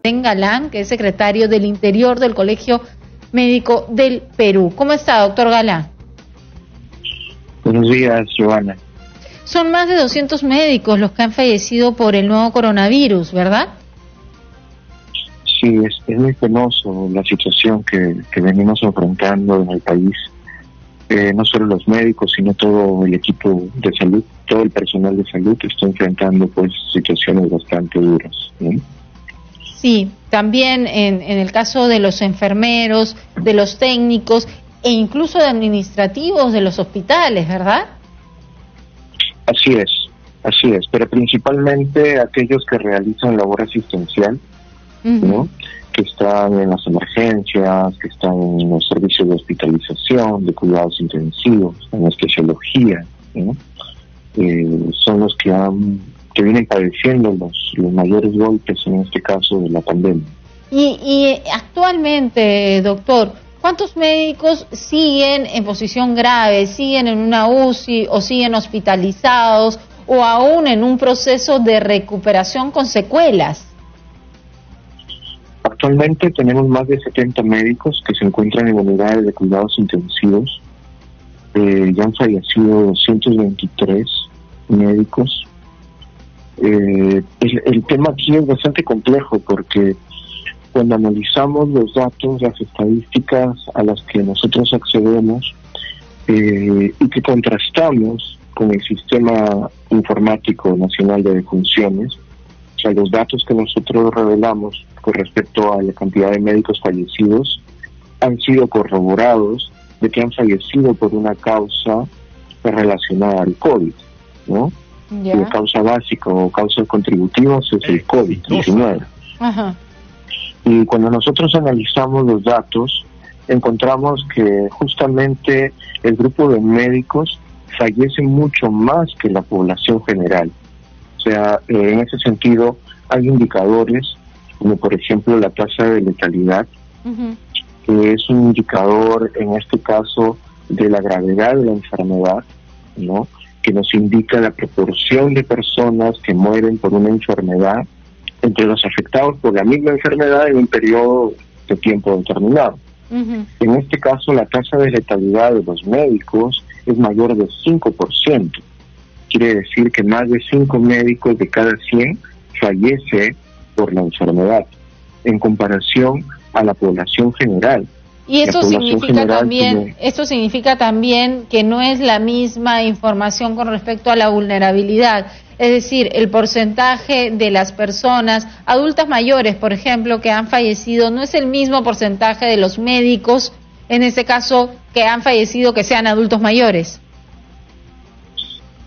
Galán, que es secretario del Interior del Colegio Médico del Perú. ¿Cómo está, doctor Galán? Buenos días, Joana. Son más de 200 médicos los que han fallecido por el nuevo coronavirus, ¿verdad? Sí, es muy penoso la situación que venimos enfrentando en el país. No solo los médicos, sino todo el equipo de salud, todo el personal de salud está enfrentando pues situaciones bastante duras, ¿sí? Sí, también en el caso de los enfermeros, de los técnicos e incluso de administrativos de los hospitales, ¿verdad? Así es, pero principalmente aquellos que realizan labor asistencial, ¿no? Que están en las emergencias, que están en los servicios de hospitalización, de cuidados intensivos, en anestesiología, ¿no? Son los que vienen padeciendo los mayores golpes, en este caso, de la pandemia. Y actualmente, doctor, ¿cuántos médicos siguen en posición grave, siguen en una UCI o siguen hospitalizados o aún en un proceso de recuperación con secuelas? Actualmente tenemos más de 70 médicos que se encuentran en unidades de cuidados intensivos. Ya han fallecido 223 médicos. El tema aquí es bastante complejo porque cuando analizamos los datos, las estadísticas a las que nosotros accedemos y que contrastamos con el Sistema Informático Nacional de Defunciones, o sea, los datos que nosotros revelamos con respecto a la cantidad de médicos fallecidos han sido corroborados de que han fallecido por una causa relacionada al COVID, ¿no? Yeah. La causa básica o causa contributiva es el COVID-19. Ajá. Y cuando nosotros analizamos los datos, encontramos que justamente el grupo de médicos fallece mucho más que la población general. O sea, en ese sentido, hay indicadores, como por ejemplo la tasa de letalidad, que es un indicador, en este caso, de la gravedad de la enfermedad, ¿no? Que nos indica la proporción de personas que mueren por una enfermedad entre los afectados por la misma enfermedad en un periodo de tiempo determinado. En este caso, la tasa de letalidad de los médicos es mayor de 5%. Quiere decir que más de 5 médicos de cada 100 fallece por la enfermedad, en comparación a la población general. Y esto significa también que no es la misma información con respecto a la vulnerabilidad. Es decir, el porcentaje de las personas adultas mayores, por ejemplo, que han fallecido, no es el mismo porcentaje de los médicos, en este caso, que han fallecido que sean adultos mayores.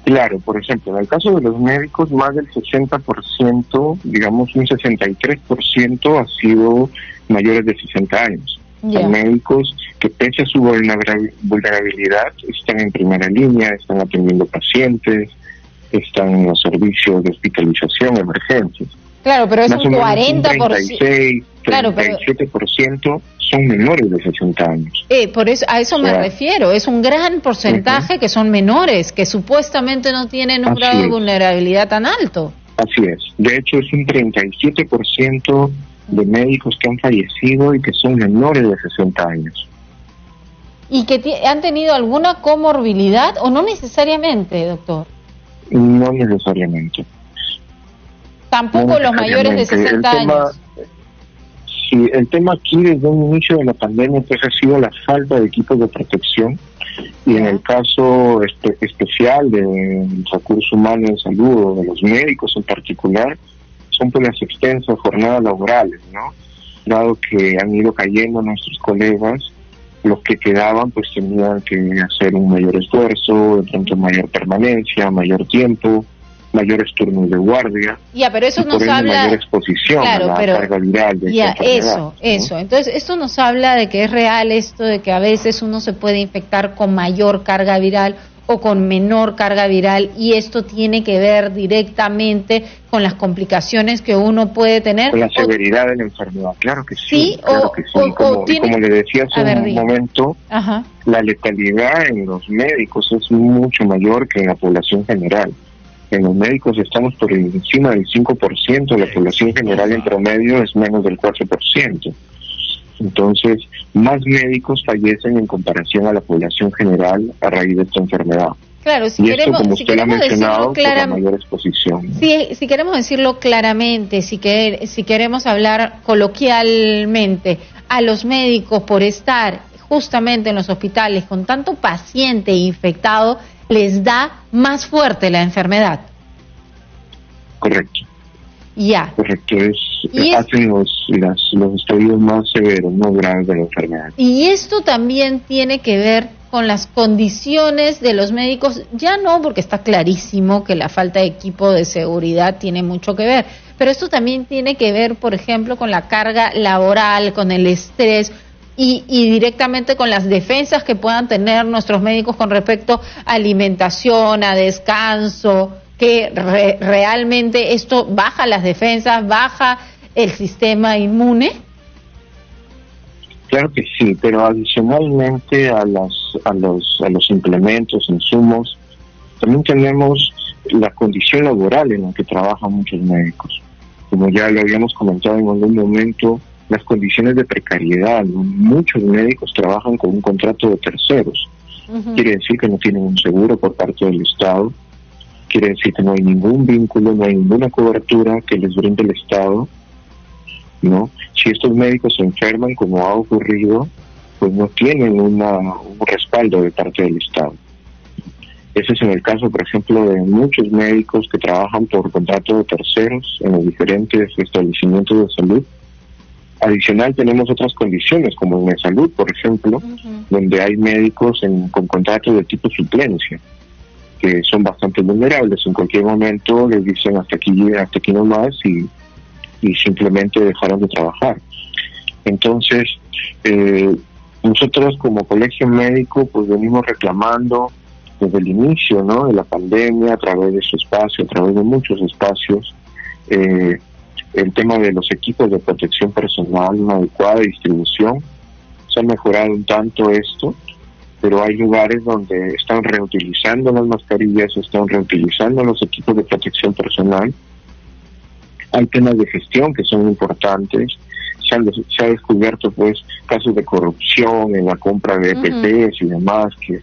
Claro, por ejemplo, en el caso de los médicos, más del 60%, digamos un 63% ha sido mayores de 60 años. Son médicos que pese a su vulnerabilidad están en primera línea, están atendiendo pacientes, están en los servicios de hospitalización, emergencias. Claro, pero es más un 40%. 37% son menores de 60 años. Por eso, a eso me refiero, es un gran porcentaje que son menores, que supuestamente no tienen un grado de vulnerabilidad tan alto. Así es, de hecho es un 37% de médicos que han fallecido y que son menores de 60 años. ¿Y que han tenido alguna comorbilidad o no necesariamente, doctor? No necesariamente. Tampoco los mayores de 60 años. Sí, el tema aquí desde un inicio de la pandemia pues ha sido la falta de equipos de protección y en el caso especial de recursos humanos de salud o de los médicos en particular, son por las extensas jornadas laborales, ¿no? Dado que han ido cayendo nuestros colegas, los que quedaban pues tenían que hacer un mayor esfuerzo, de pronto mayor permanencia, mayor tiempo, mayores turnos de guardia. Pero eso nos habla mayor exposición a la carga viral de esta enfermedad, eso. Entonces, esto nos habla de que es real esto de que a veces uno se puede infectar con mayor carga viral o con menor carga viral, y esto tiene que ver directamente con las complicaciones que uno puede tener. Con la severidad de la enfermedad, claro que sí. Como le decía hace un momento, la letalidad en los médicos es mucho mayor que en la población general. En los médicos estamos por encima del 5%, la población general en promedio es menos del 4%. Entonces, más médicos fallecen en comparación a la población general a raíz de esta enfermedad. Claro, y esto, como usted lo ha mencionado, por la mayor exposición, ¿no? Si queremos decirlo claramente, si queremos hablar coloquialmente, a los médicos por estar justamente en los hospitales con tanto paciente infectado, les da más fuerte la enfermedad. Correcto. Ya. Correcto, hacen los estadios más severos, más graves de la enfermedad. Y esto también tiene que ver con las condiciones de los médicos, ya no porque está clarísimo que la falta de equipo de seguridad tiene mucho que ver, pero esto también tiene que ver, por ejemplo, con la carga laboral, con el estrés y directamente con las defensas que puedan tener nuestros médicos con respecto a alimentación, a descanso, que realmente esto baja las defensas, baja el sistema inmune. Claro que sí, pero adicionalmente a los implementos, insumos, también tenemos la condición laboral en la que trabajan muchos médicos. Como ya lo habíamos comentado en algún momento, las condiciones de precariedad. Muchos médicos trabajan con un contrato de terceros. Quiere decir que no tienen un seguro por parte del Estado. Quiere decir que no hay ningún vínculo, no hay ninguna cobertura que les brinde el Estado, ¿no? Si estos médicos se enferman, como ha ocurrido, pues no tienen un respaldo de parte del Estado. Ese es en el caso, por ejemplo, de muchos médicos que trabajan por contrato de terceros en los diferentes establecimientos de salud. Adicional, tenemos otras condiciones, como en la salud, por ejemplo, donde hay médicos con contrato de tipo suplencia, que son bastante vulnerables. En cualquier momento les dicen hasta aquí no más y simplemente dejaron de trabajar. Entonces, nosotros como colegio médico pues venimos reclamando desde el inicio, ¿no?, de la pandemia, a través de su espacio, a través de muchos espacios, el tema de los equipos de protección personal, una adecuada distribución. Se ha mejorado un tanto esto, pero hay lugares donde están reutilizando las mascarillas, están reutilizando los equipos de protección personal. Hay temas de gestión que son importantes. Se ha descubierto pues casos de corrupción en la compra de EPTs y demás que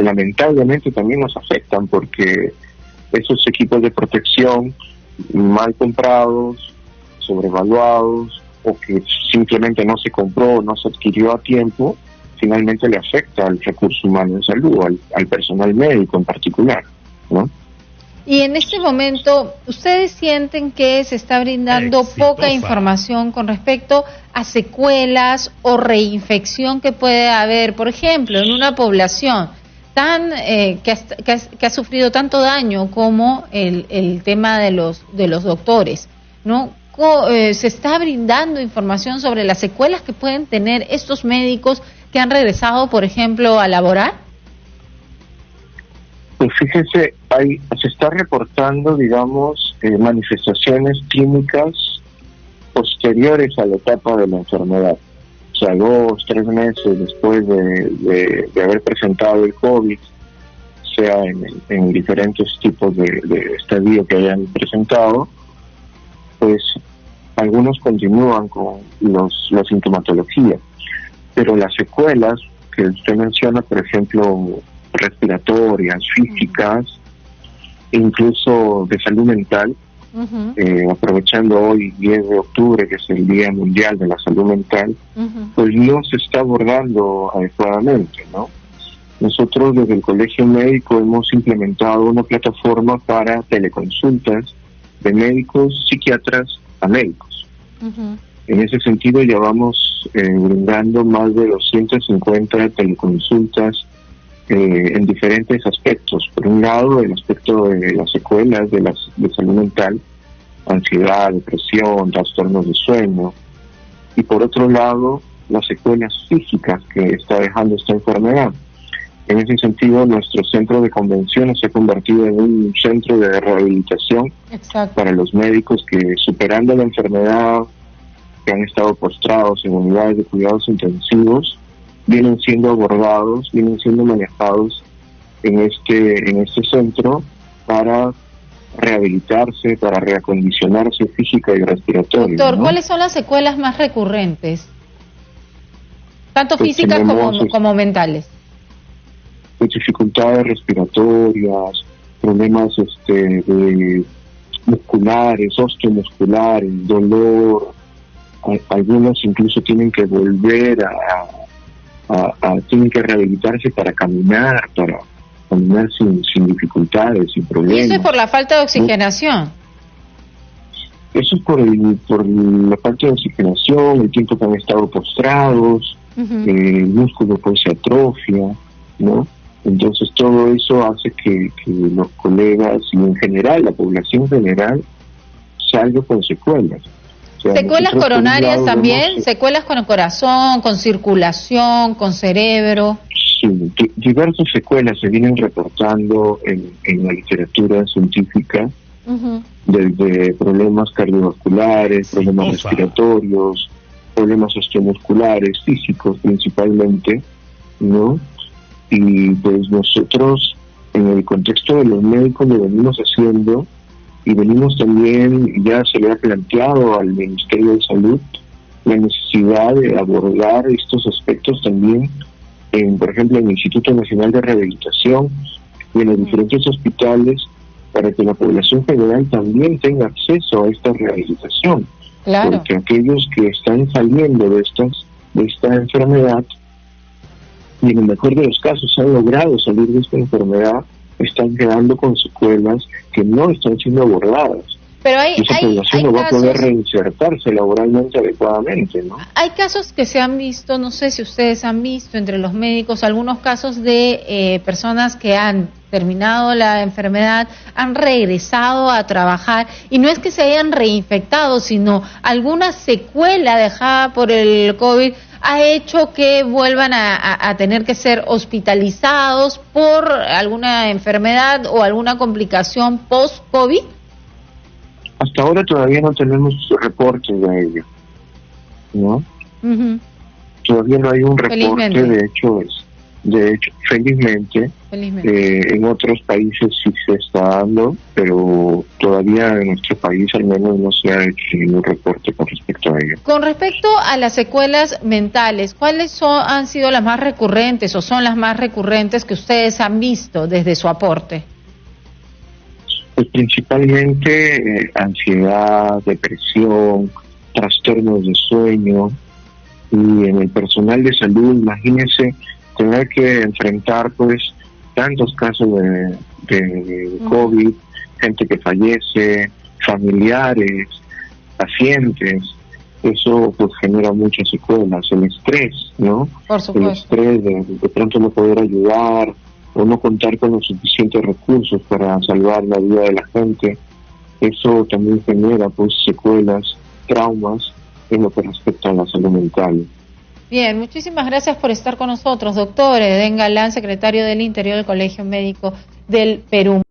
lamentablemente también nos afectan, porque esos equipos de protección mal comprados, sobrevaluados, o que simplemente no se compró, no se adquirió a tiempo, finalmente le afecta al recurso humano de salud, al personal médico en particular, ¿no? Y en este momento, ¿ustedes sienten que se está brindando poca información con respecto a secuelas o reinfección que puede haber, por ejemplo, en una población tan que ha sufrido tanto daño como el tema de los doctores, ¿no? ¿Se está brindando información sobre las secuelas que pueden tener estos médicos que han regresado, por ejemplo, a laborar? Pues fíjese, se está reportando, digamos, manifestaciones clínicas posteriores a la etapa de la enfermedad. O sea, 2, 3 meses después de haber presentado el COVID, sea en diferentes tipos de estadio que hayan presentado, pues algunos continúan con la sintomatología. Pero las secuelas que usted menciona, por ejemplo, respiratorias, físicas, incluso de salud mental, aprovechando hoy 10 de octubre, que es el Día Mundial de la Salud Mental, pues no se está abordando adecuadamente, ¿no? Nosotros desde el Colegio Médico hemos implementado una plataforma para teleconsultas de médicos, psiquiatras a médicos. En ese sentido ya vamos brindando más de 250 teleconsultas en diferentes aspectos. Por un lado, el aspecto de las secuelas de salud mental, ansiedad, depresión, trastornos de sueño, y por otro lado, las secuelas físicas que está dejando esta enfermedad. En ese sentido, nuestro centro de convenciones se ha convertido en un centro de rehabilitación para los médicos que, superando la enfermedad, que han estado postrados en unidades de cuidados intensivos, vienen siendo abordados, vienen siendo manejados en este centro para rehabilitarse, para reacondicionarse física y respiratoria. Doctor, ¿no? ¿cuáles son las secuelas más recurrentes? Tanto Pues físicas como mentales. Pues dificultades respiratorias, problemas de musculares, osteomusculares, dolor. Algunos incluso tienen que volver tienen que rehabilitarse para caminar sin dificultades, sin problemas. Y eso es por la falta de oxigenación. Eso es por la falta de oxigenación, el tiempo que han estado postrados, el músculo pues se atrofia, ¿no? Entonces todo eso hace que los colegas y en general, la población general, salga con secuelas. O sea, ¿Secuelas coronarias también? ¿Secuelas con el corazón, con circulación, con cerebro? Sí, diversas secuelas se vienen reportando en la literatura científica, desde problemas cardiovasculares, problemas respiratorios, problemas osteomusculares, físicos principalmente, ¿no? Y pues nosotros, en el contexto de los médicos, lo venimos haciendo y venimos también, ya se le ha planteado al Ministerio de Salud la necesidad de abordar estos aspectos también, por ejemplo, en el Instituto Nacional de Rehabilitación y en los diferentes hospitales, para que la población general también tenga acceso a esta rehabilitación. Claro. Porque aquellos que están saliendo de esta enfermedad, y en el mejor de los casos han logrado salir de esta enfermedad, están quedando con secuelas que no están siendo abordadas. Pero esa población no va a poder reinsertarse laboralmente adecuadamente, ¿no? Hay casos que se han visto, no sé si ustedes han visto entre los médicos, algunos casos de personas que han terminado la enfermedad, han regresado a trabajar, y no es que se hayan reinfectado, sino alguna secuela dejada por el COVID ha hecho que vuelvan a tener que ser hospitalizados por alguna enfermedad o alguna complicación post-COVID. Hasta ahora todavía no tenemos reportes de ello, ¿no? Todavía no hay un reporte, de hecho, felizmente. En otros países sí se está dando, pero todavía en nuestro país al menos no se ha hecho ningún reporte con respecto a ello. Con respecto a las secuelas mentales, ¿cuáles han sido las más recurrentes o son las más recurrentes que ustedes han visto desde su aporte? Pues principalmente ansiedad, depresión, trastornos de sueño, y en el personal de salud, imagínense tener que enfrentar pues tantos casos de COVID, gente que fallece, familiares, pacientes. Eso pues genera muchas secuelas, el estrés, ¿no? Por supuesto. El estrés de pronto no poder ayudar o no contar con los suficientes recursos para salvar la vida de la gente. Eso también genera pues secuelas, traumas en lo que respecta a la salud mental. Bien, muchísimas gracias por estar con nosotros, doctor Edén Galán, secretario del Interior del Colegio Médico del Perú.